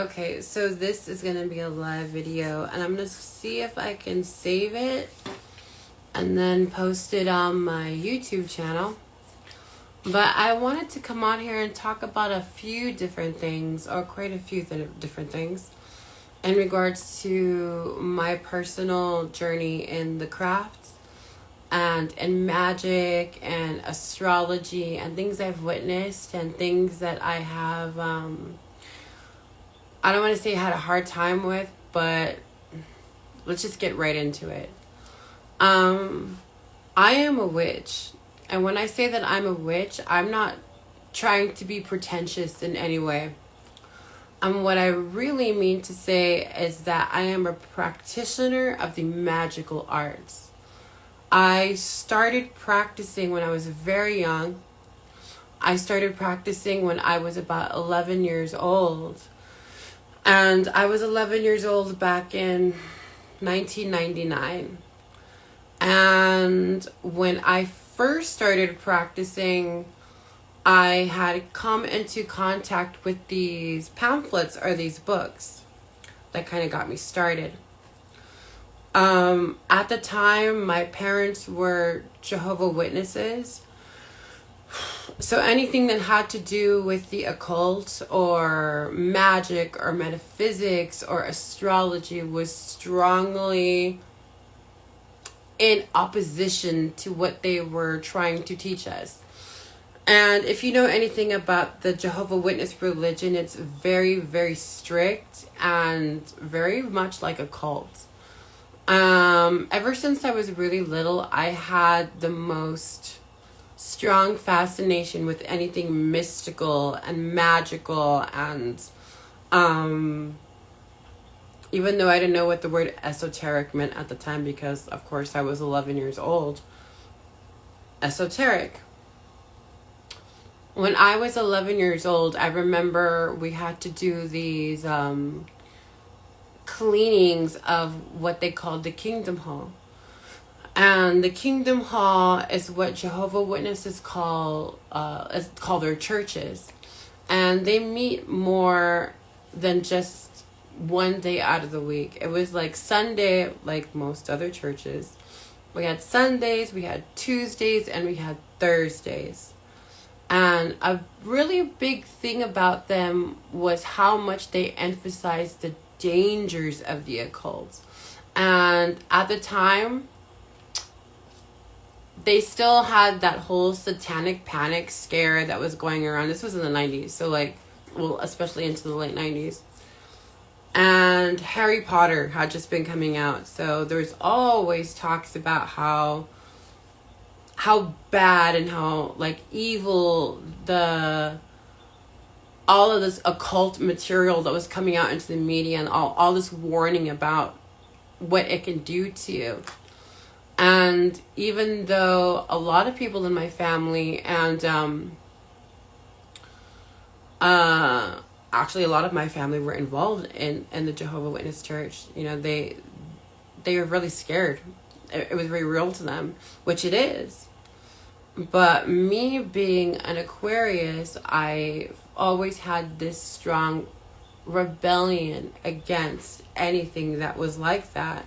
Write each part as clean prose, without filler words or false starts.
Okay, so this is going to be a live video, and I'm going to see if I can save it and then post it on my YouTube channel. But I wanted to come on here and talk about a few different things, or quite a few different things, in regards to my personal journey in the craft and in magic and astrology and things I've witnessed and things that I have I don't want to say I had a hard time with, but let's just get right into it. I am a witch. And when I say that I'm a witch, I'm not trying to be pretentious in any way. What I really mean to say is that I am a practitioner of the magical arts. I started practicing when I was very young. I started practicing when I was about 11 years old. And I was 11 years old back in 1999. And when I first started practicing, I had come into contact with these pamphlets or these books that kind of got me started. At the time, my parents were Jehovah's Witnesses. So anything that had to do with the occult or magic or metaphysics or astrology was strongly in opposition to what they were trying to teach us. And if you know anything about the Jehovah's Witness religion, it's very, very strict and very much like a cult. Ever since I was really little, I had the most strong fascination with anything mystical and magical, and even though I didn't know what the word esoteric meant at the time, because of course I was 11 years old. Esoteric. When I was 11 years old, I remember we had to do these cleanings of what they called the Kingdom Hall. And the Kingdom Hall is what Jehovah's Witnesses call their churches. And they meet more than just one day out of the week. It was like Sunday, like most other churches. We had Sundays, we had Tuesdays, and we had Thursdays. And a really big thing about them was how much they emphasized the dangers of the occult. And at the time, they still had that whole satanic panic scare that was going around. This was in the 90s, so especially into the late 90s. And Harry Potter had just been coming out, so there's always talks about how bad and how evil all of this occult material that was coming out into the media, and all this warning about what it can do to you. And even though a lot of people in my family and actually a lot of my family were involved in the Jehovah's Witness church, they were really scared. It was very real to them, which it is. But me being an Aquarius, I always had this strong rebellion against anything that was like that.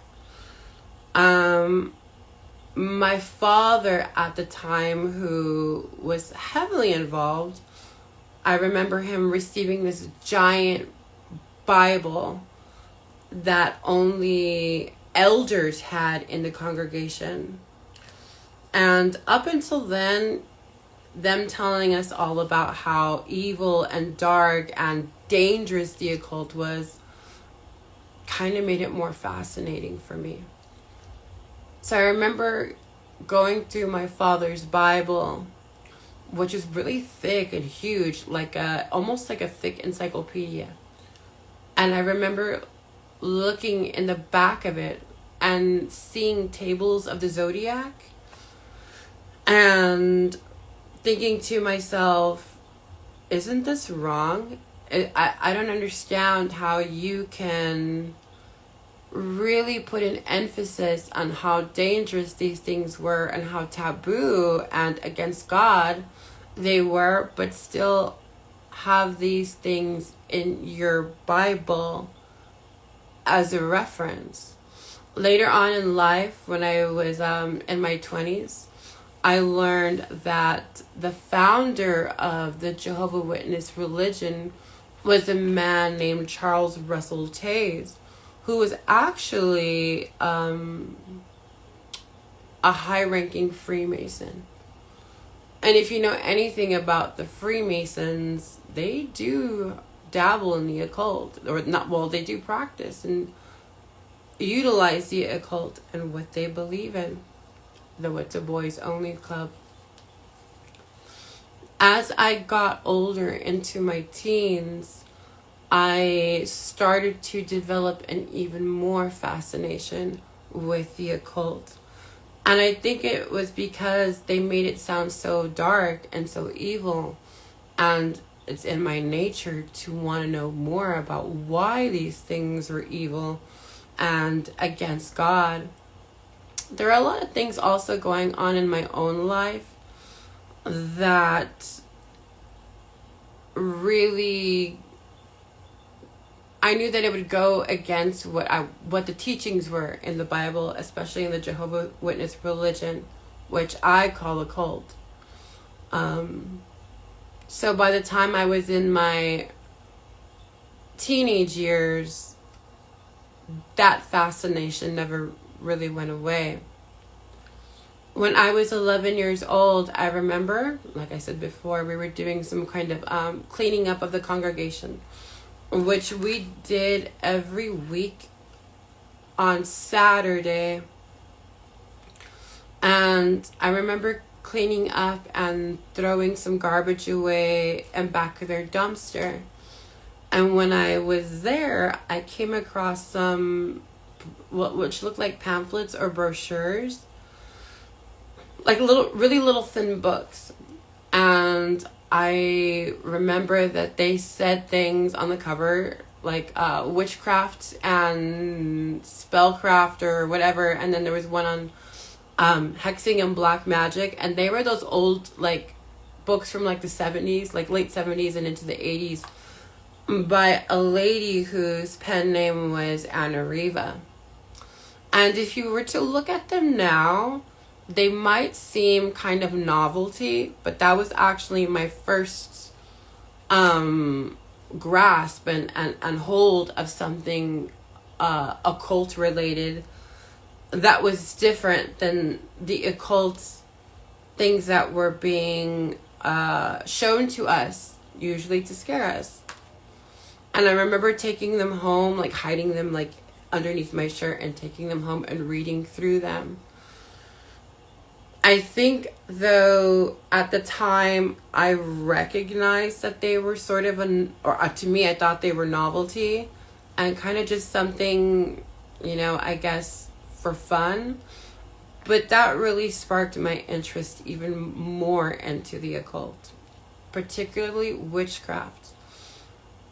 My father at the time, who was heavily involved, I remember him receiving this giant Bible that only elders had in the congregation. And up until then, them telling us all about how evil and dark and dangerous the occult was kind of made it more fascinating for me. So I remember going through my father's Bible, which is really thick and huge, almost like a thick encyclopedia. And I remember looking in the back of it and seeing tables of the zodiac and thinking to myself, isn't this wrong? I don't understand how you can really put an emphasis on how dangerous these things were and how taboo and against God they were, but still have these things in your Bible as a reference. Later on in life, when I was in my 20s, I learned that the founder of the Jehovah's Witness religion was a man named Charles Russell Taze, who was actually a high-ranking Freemason. And if you know anything about the Freemasons, they do dabble in the occult, or not, well, they do practice and utilize the occult and what they believe in, though it's a boys only club. As I got older into my teens, I started to develop an even more fascination with the occult. And I think it was because they made it sound so dark and so evil. And it's in my nature to want to know more about why these things were evil and against God. There are a lot of things also going on in my own life that really, I knew that it would go against what the teachings were in the Bible, especially in the Jehovah's Witness religion, which I call a cult. So by the time I was in my teenage years, that fascination never really went away. When I was 11 years old, I remember, like I said before, we were doing some kind of cleaning up of the congregation, which we did every week on Saturday. And I remember cleaning up and throwing some garbage away in back of their dumpster. And when I was there, I came across some which looked like pamphlets or brochures, like really little thin books. And I remember that they said things on the cover like witchcraft and spellcraft or whatever, and then there was one on hexing and black magic, and they were those old like books from like the 70s, like late 70s and into the 80s, by a lady whose pen name was Anna Riva. And if you were to look at them now, they might seem kind of novelty, but that was actually my first grasp and hold of something occult related that was different than the occult things that were being shown to us, usually to scare us. And I remember taking them home, like hiding them like underneath my shirt and taking them home and reading through them. I think, though, at the time, I recognized that they were sort of to me, I thought they were novelty and kind of just something, I guess, for fun. But that really sparked my interest even more into the occult, particularly witchcraft.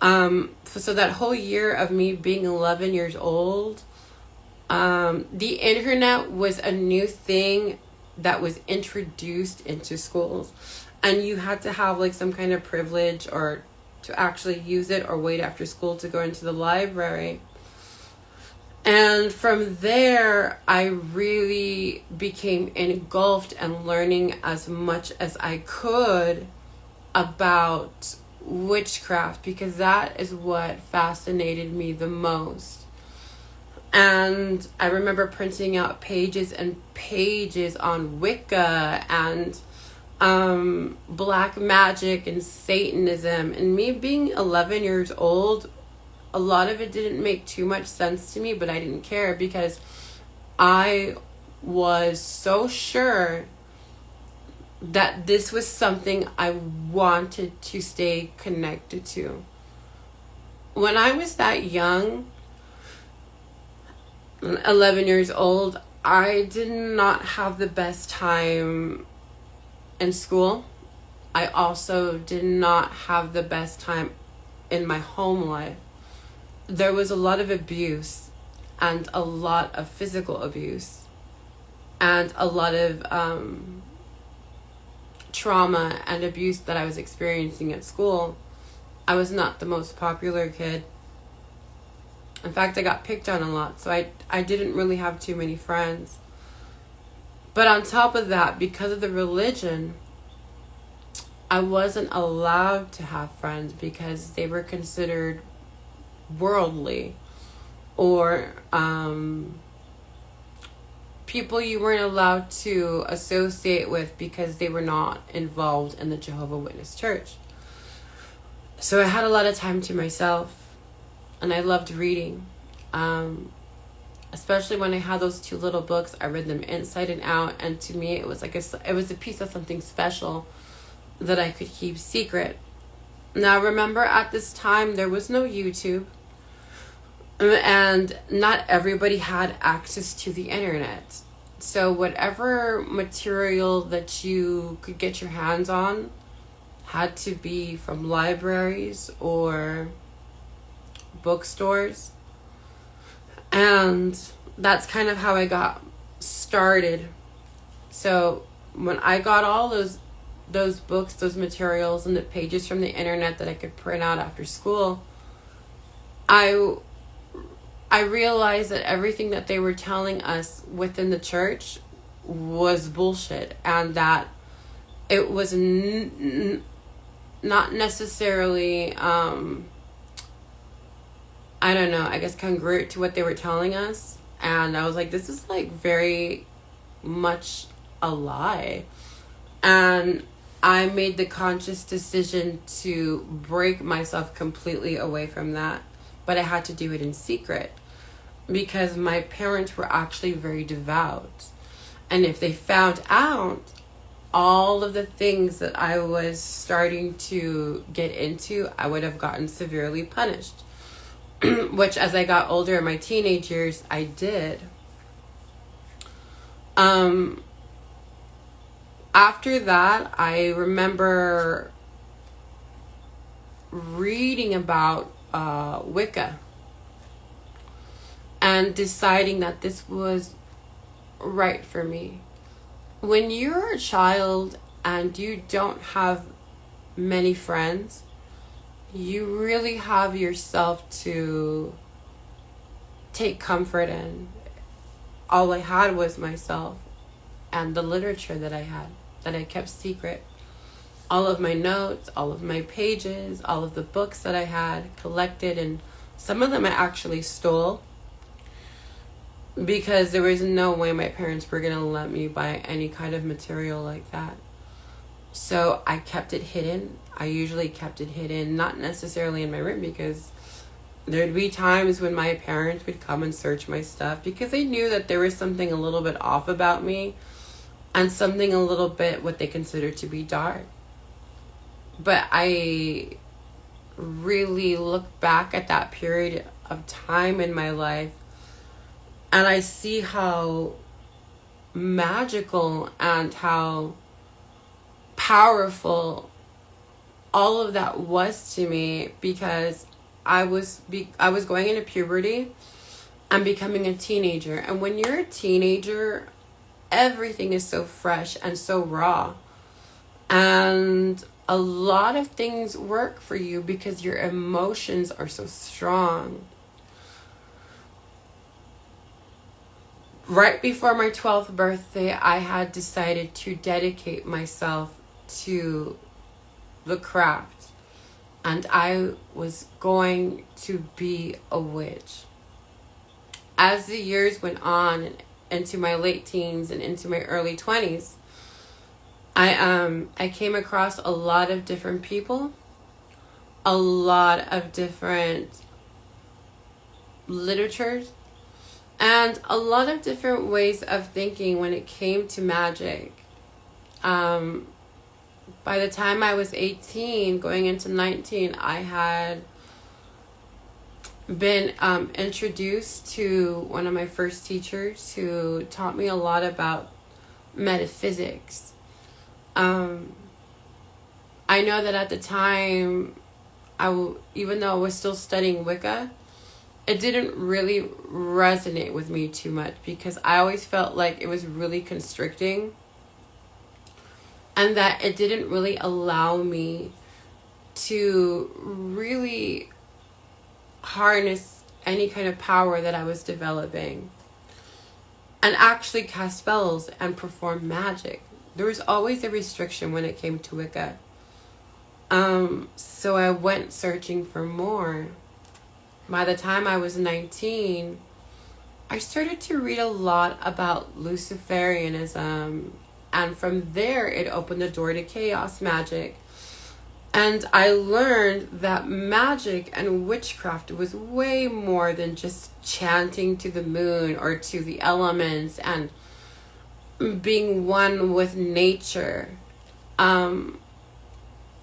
So that whole year of me being 11 years old, the internet was a new thing that was introduced into schools, and you had to have like some kind of privilege or to actually use it or wait after school to go into the library. And from there, I really became engulfed and learning as much as I could about witchcraft, because that is what fascinated me the most. And I remember printing out pages and pages on Wicca and black magic and Satanism. And me being 11 years old, a lot of it didn't make too much sense to me, but I didn't care because I was so sure that this was something I wanted to stay connected to. When I was that young, 11 years old, I did not have the best time in school. I also did not have the best time in my home life. There was a lot of abuse and a lot of physical abuse and a lot of trauma and abuse that I was experiencing at school. I was not the most popular kid. In fact, I got picked on a lot, so I didn't really have too many friends. But on top of that, because of the religion, I wasn't allowed to have friends because they were considered worldly, or people you weren't allowed to associate with because they were not involved in the Jehovah's Witness church. So I had a lot of time to myself, and I loved reading. Especially when I had those 2 little books, I read them inside and out, and to me it was like it was a piece of something special that I could keep secret. Now remember, at this time there was no YouTube, and not everybody had access to the internet. So whatever material that you could get your hands on had to be from libraries or bookstores. And that's kind of how I got started. So when I got all those books, those materials, and the pages from the internet that I could print out after school, I realized that everything that they were telling us within the church was bullshit, and that it was not necessarily, I don't know, I guess congruent to what they were telling us. And I was like, this is like very much a lie. And I made the conscious decision to break myself completely away from that. But I had to do it in secret because my parents were actually very devout. And if they found out all of the things that I was starting to get into, I would have gotten severely punished. Which, as I got older in my teenage years, I did. After that, I remember reading about Wicca and deciding that this was right for me. When you're a child and you don't have many friends, you really have yourself to take comfort in. All I had was myself and the literature that I had, that I kept secret. All of my notes, all of my pages, all of the books that I had collected, and some of them I actually stole because there was no way my parents were going to let me buy any kind of material like that. So I kept it hidden. I usually kept it hidden, not necessarily in my room, because there'd be times when my parents would come and search my stuff because they knew that there was something a little bit off about me and something a little bit what they considered to be dark. But I really look back at that period of time in my life and I see how magical and how powerful all of that was to me, because I was going into puberty and becoming a teenager. And when you're a teenager, everything is so fresh and so raw. And a lot of things work for you because your emotions are so strong. Right before my 12th birthday, I had decided to dedicate myself to the craft. And I was going to be a witch. As the years went on, into my late teens and into my early 20s, I came across a lot of different people, a lot of different literatures, and a lot of different ways of thinking when it came to magic. By the time I was 18, going into 19, I had been introduced to one of my first teachers who taught me a lot about metaphysics. I know that at the time, even though I was still studying Wicca, it didn't really resonate with me too much because I always felt like it was really constricting and that it didn't really allow me to really harness any kind of power that I was developing and actually cast spells and perform magic. There was always a restriction when it came to Wicca. So I went searching for more. By the time I was 19, I started to read a lot about Luciferianism, and from there it opened the door to chaos magic. And I learned that magic and witchcraft was way more than just chanting to the moon or to the elements and being one with nature.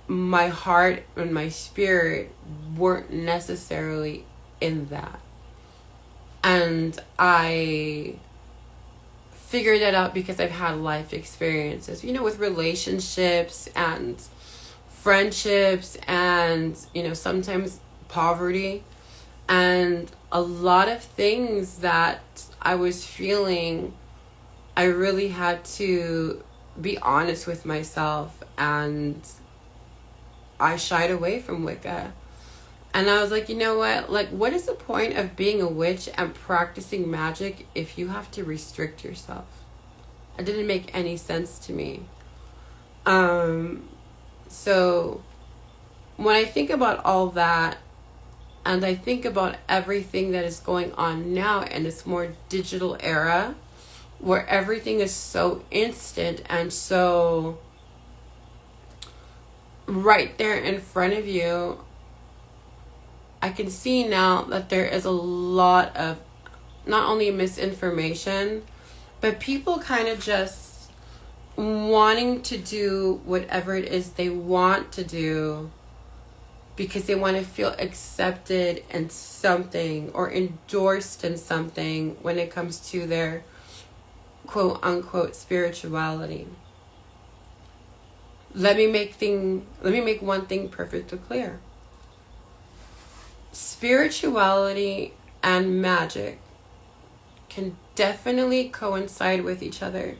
My heart and my spirit weren't necessarily in that. And I figured that out because I've had life experiences, with relationships and friendships and, sometimes poverty and a lot of things that I was feeling. I really had to be honest with myself, and I shied away from Wicca. And I was like, you know what? Like, what is the point of being a witch and practicing magic if you have to restrict yourself? It didn't make any sense to me. So when I think about all that, and I think about everything that is going on now in this more digital era, where everything is so instant and so right there in front of you, I can see now that there is a lot of not only misinformation, but people kind of just wanting to do whatever it is they want to do because they want to feel accepted in something or endorsed in something when it comes to their quote unquote spirituality. Let me make one thing perfectly clear. Spirituality and magic can definitely coincide with each other,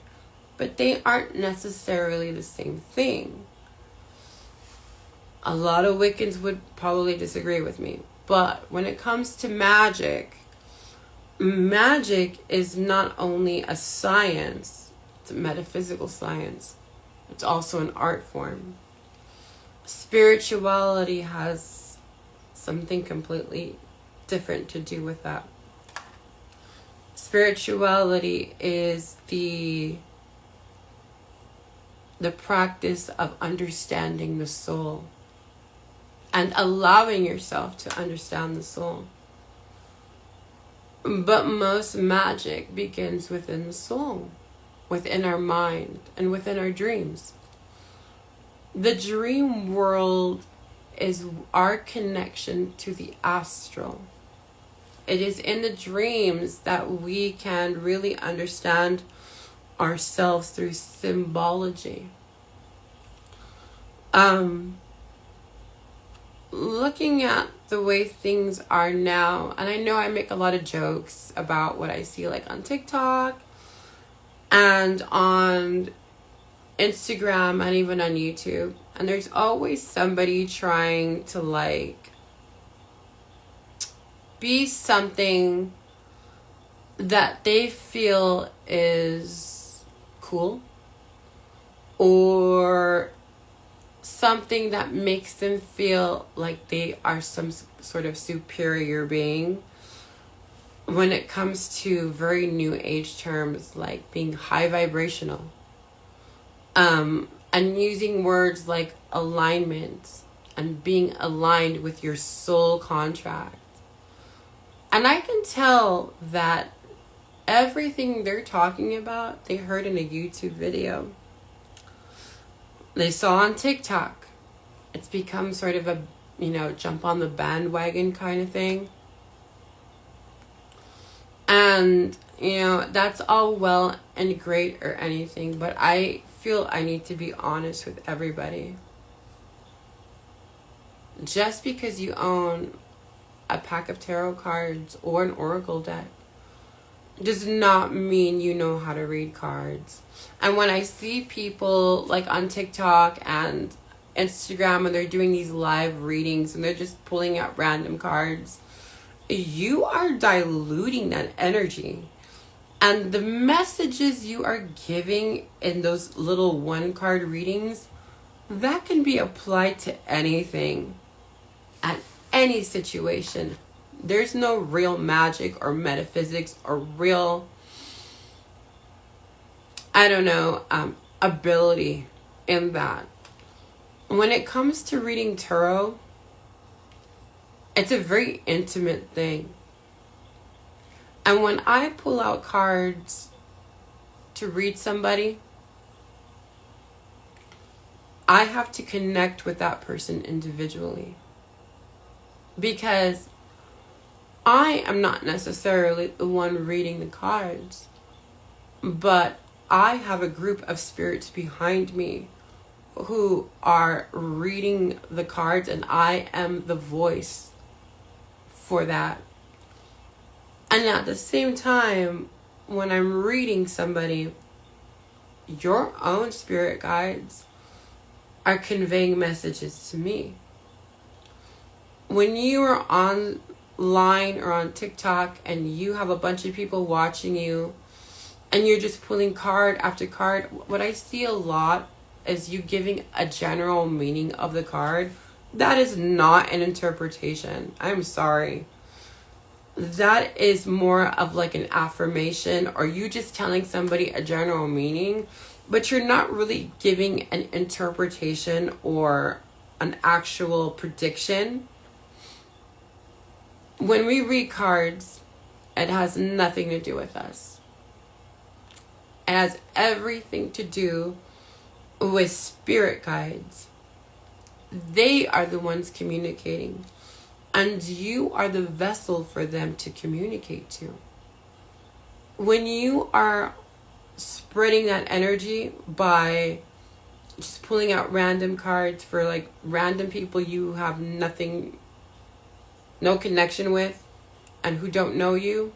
but they aren't necessarily the same thing. A lot of Wiccans would probably disagree with me, but when it comes to magic is not only a science, it's a metaphysical science. It's also an art form. Spirituality has something completely different to do with that. Spirituality is the practice of understanding the soul and allowing yourself to understand the soul. But most magic begins within the soul, within our mind, and within our dreams. The dream world is our connection to the astral. It is in the dreams that we can really understand ourselves through symbology. Looking at the way things are now, and I know I make a lot of jokes about what I see like on TikTok and on Instagram and even on YouTube, and there's always somebody trying to like be something that they feel is cool or something that makes them feel like they are some sort of superior being when it comes to very new age terms like being high vibrational, and using words like alignment and being aligned with your soul contract. And I can tell that everything they're talking about, they heard in a YouTube video. They saw on TikTok. It's become sort of a, jump on the bandwagon kind of thing. And, that's all well and great or anything, but I feel I need to be honest with everybody. Just because you own a pack of tarot cards or an oracle deck does not mean you know how to read cards. And when I see people like on TikTok and Instagram and they're doing these live readings and they're just pulling out random cards, you are diluting that energy. And the messages you are giving in those little one card readings, that can be applied to anything, at any situation. There's no real magic or metaphysics or real, ability in that. When it comes to reading tarot, it's a very intimate thing. And when I pull out cards to read somebody, I have to connect with that person individually. Because I am not necessarily the one reading the cards, but I have a group of spirits behind me who are reading the cards, and I am the voice for that. And at the same time, when I'm reading somebody, your own spirit guides are conveying messages to me. When you are online or on TikTok and you have a bunch of people watching you and you're just pulling card after card, what I see a lot is you giving a general meaning of the card. That is not an interpretation. I'm sorry. That is more of like an affirmation, or you just telling somebody a general meaning, but you're not really giving an interpretation or an actual prediction. When we read cards, it has nothing to do with us. It has everything to do with spirit guides. They are the ones communicating. And you are the vessel for them to communicate to. When you are spreading that energy by just pulling out random cards for like random people you have no connection with and who don't know you,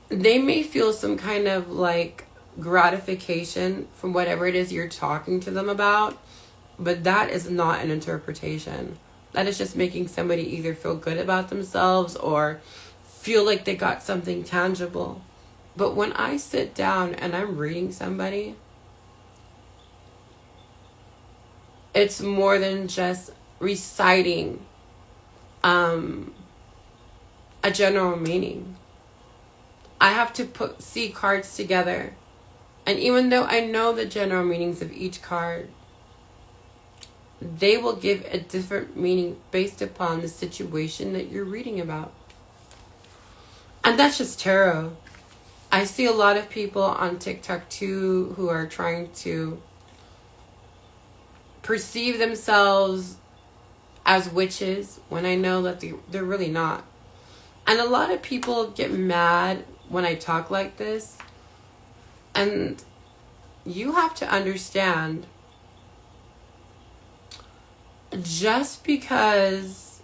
they may feel some kind of like gratification from whatever it is you're talking to them about, but that is not an interpretation. That is just making somebody either feel good about themselves or feel like they got something tangible. But when I sit down and I'm reading somebody, it's more than just reciting a general meaning. I have to see cards together. And even though I know the general meanings of each card, they will give a different meaning based upon the situation that you're reading about. And that's just tarot. I see a lot of people on TikTok too who are trying to perceive themselves as witches when I know that they're really not. And a lot of people get mad when I talk like this. And you have to understand, just because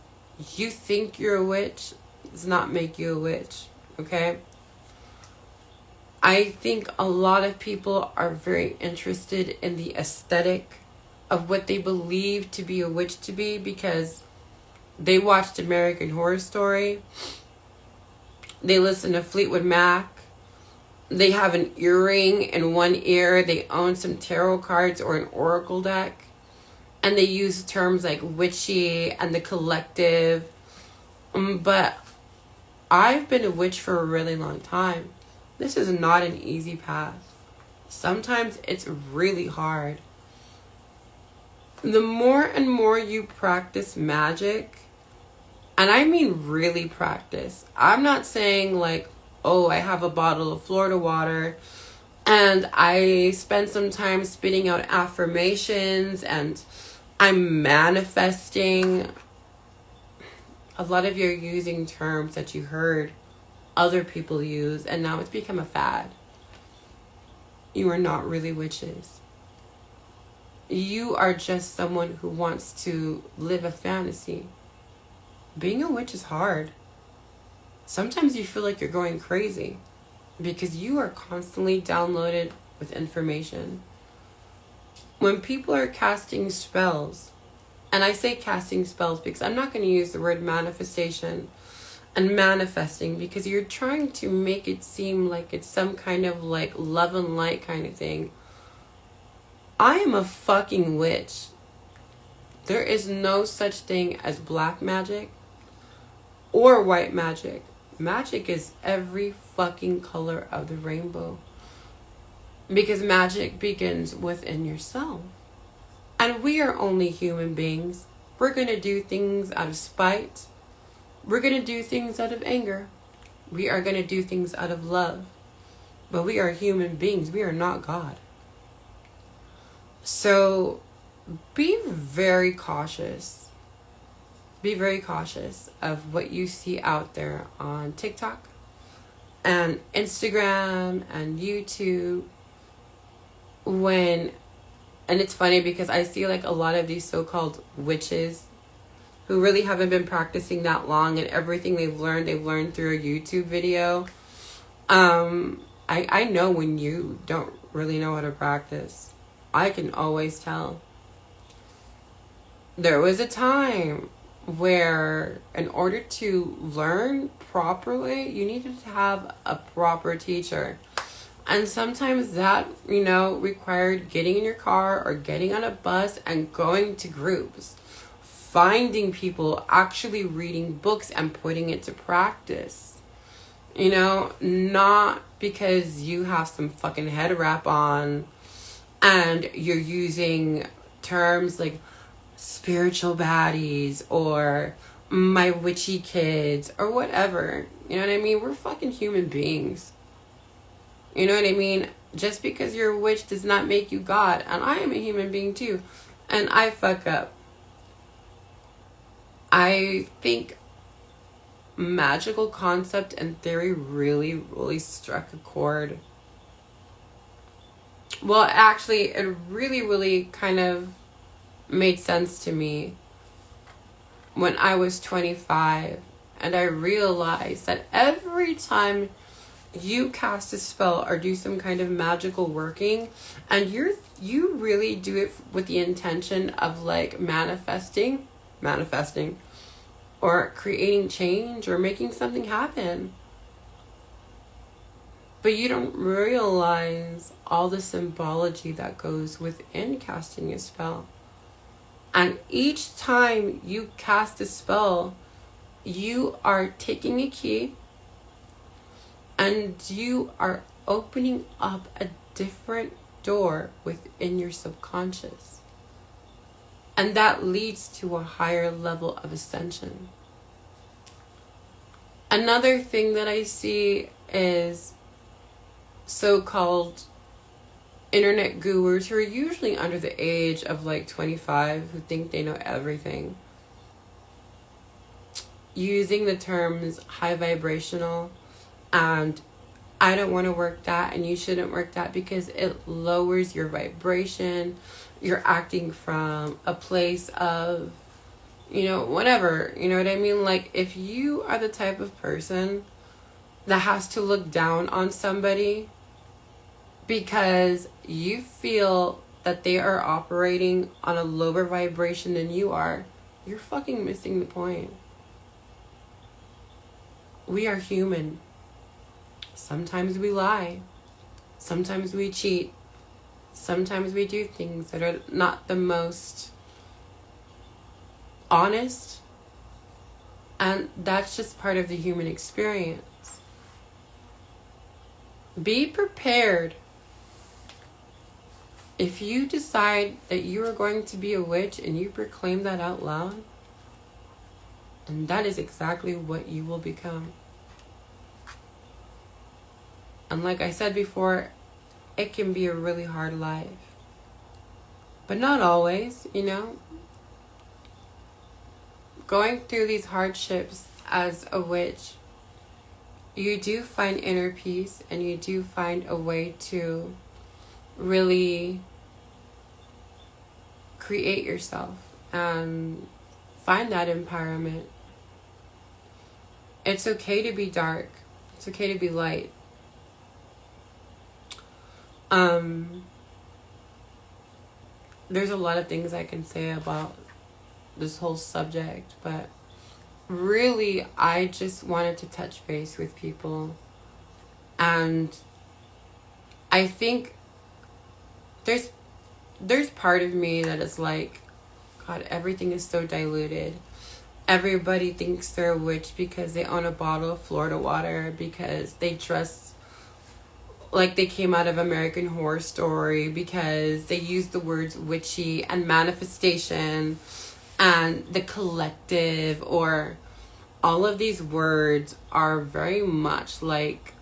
you think you're a witch does not make you a witch, okay? I think a lot of people are very interested in the aesthetic of what they believe to be a witch to be because they watched American Horror Story, they listen to Fleetwood Mac, they have an earring in one ear, they own some tarot cards or an oracle deck, and they use terms like witchy and the collective. But I've been a witch for a really long time. This is not an easy path. Sometimes it's really hard. The more and more you practice magic, and I mean really practice. I'm not saying like, oh, I have a bottle of Florida water and I spend some time spitting out affirmations and I'm manifesting. A lot of you are using terms that you heard other people use, and now it's become a fad. You are not really witches. You are just someone who wants to live a fantasy. Being a witch is hard. Sometimes you feel like you're going crazy because you are constantly downloaded with information. when people are casting spells, and I say casting spells because I'm not going to use the word manifestation and manifesting, because you're trying to make it seem like it's some kind of like love and light kind of thing. I am a fucking witch. There is no such thing as black magic or white magic. Magic is every fucking color of the rainbow. Because magic begins within yourself. And we are only human beings. We're going to do things out of spite. We're going to do things out of anger. We are going to do things out of love. But we are human beings. We are not God. So be very cautious. Be very cautious of what you see out there on TikTok and Instagram and YouTube. And it's funny because I see like a lot of these so-called witches who really haven't been practicing that long, and everything they've learned through a YouTube video. I know when you don't really know how to practice. I can always tell. There was a time where in order to learn properly, you needed to have a proper teacher. And sometimes that, required getting in your car or getting on a bus and going to groups. Finding people actually reading books and putting it to practice. Not because you have some fucking head wrap on and you're using terms like spiritual baddies or my witchy kids or whatever. You know what I mean? We're fucking human beings. You know what I mean? Just because you're a witch does not make you God. And I am a human being too. And I fuck up. I think magical concept and theory really, really struck a chord. Well, actually, it really, really kind of made sense to me when I was 25. And I realized that every time you cast a spell or do some kind of magical working, and you really do it with the intention of like manifesting or creating change or making something happen, but you don't realize all the symbology that goes within casting a spell. And each time you cast a spell, you are taking a key and you are opening up a different door within your subconscious. And that leads to a higher level of ascension. Another thing that I see is so-called internet gurus who are usually under the age of like 25, who think they know everything, using the terms high vibrational and I don't want to work that and you shouldn't work that because it lowers your vibration. You're acting from a place of, whatever, you know what I mean? Like if you are the type of person that has to look down on somebody because you feel that they are operating on a lower vibration than you are, you're fucking missing the point. We are human. Sometimes we lie. Sometimes we cheat. Sometimes we do things that are not the most honest. And that's just part of the human experience. Be prepared. If you decide that you are going to be a witch and you proclaim that out loud, and that is exactly what you will become. And like I said before, it can be a really hard life. But not always, Going through these hardships as a witch, you do find inner peace and you do find a way to really create yourself and find that empowerment. It's okay to be dark. It's okay to be light. there's a lot of things I can say about this whole subject, but really I just wanted to touch base with people. And I think there's part of me that is like, God, everything is so diluted. Everybody thinks they're a witch because they own a bottle of Florida water, because they dress like they came out of American Horror Story, because they use the words witchy and manifestation and the collective, or all of these words are very much like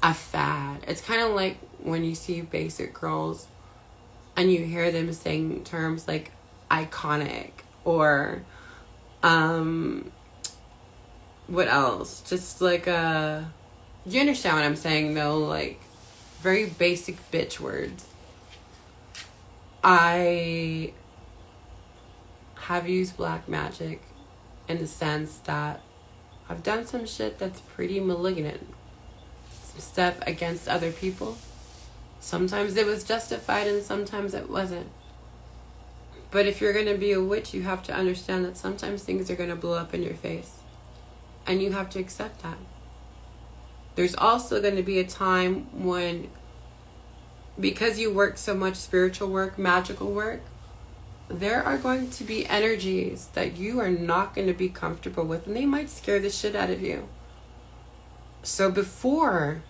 a fad. It's kind of like when you see basic girls and you hear them saying terms like iconic, or what else? Just like you understand what I'm saying though? Like very basic bitch words. I have used black magic in the sense that I've done some shit that's pretty malignant. Some stuff against other people. Sometimes it was justified and sometimes it wasn't. But if you're going to be a witch, you have to understand that sometimes things are going to blow up in your face. And you have to accept that. There's also going to be a time when, because you work so much spiritual work, magical work, there are going to be energies that you are not going to be comfortable with, and they might scare the shit out of you. So before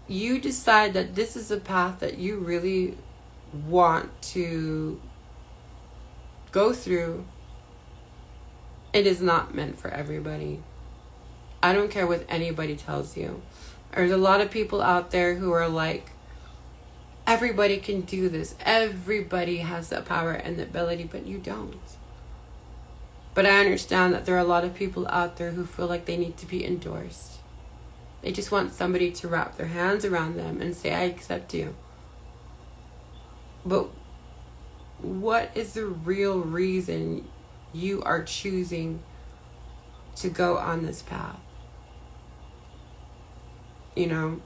you decide that this is a path that you really want to go through, it is not meant for everybody. I don't care what anybody tells you. There's a lot of people out there who are like, everybody can do this. Everybody has the power and the ability, but you don't. But I understand that there are a lot of people out there who feel like they need to be endorsed. They just want somebody to wrap their hands around them and say, I accept you. But what is the real reason you are choosing to go on this path? You know?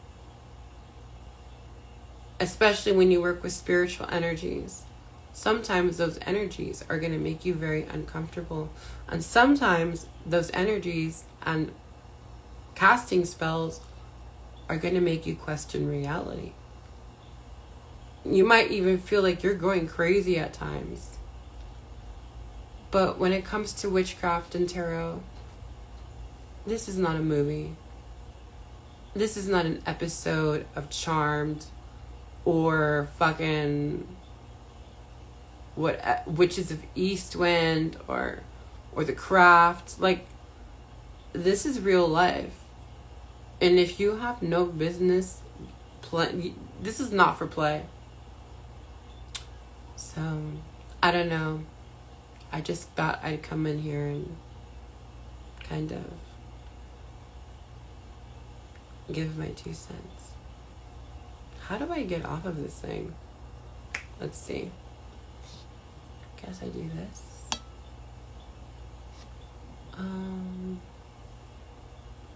Especially when you work with spiritual energies. Sometimes those energies are going to make you very uncomfortable. And sometimes those energies and casting spells are going to make you question reality. You might even feel like you're going crazy at times. But when it comes to witchcraft and tarot, this is not a movie. This is not an episode of Charmed or fucking Witches of Eastwind or The Craft. Like, this is real life. And if you have no business this is not for play. So, I don't know. I just thought I'd come in here and kind of give my 2 cents. How do I get off of this thing? Let's see. Guess I do this.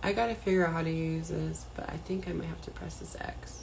I gotta figure out how to use this, but I think I might have to press this X.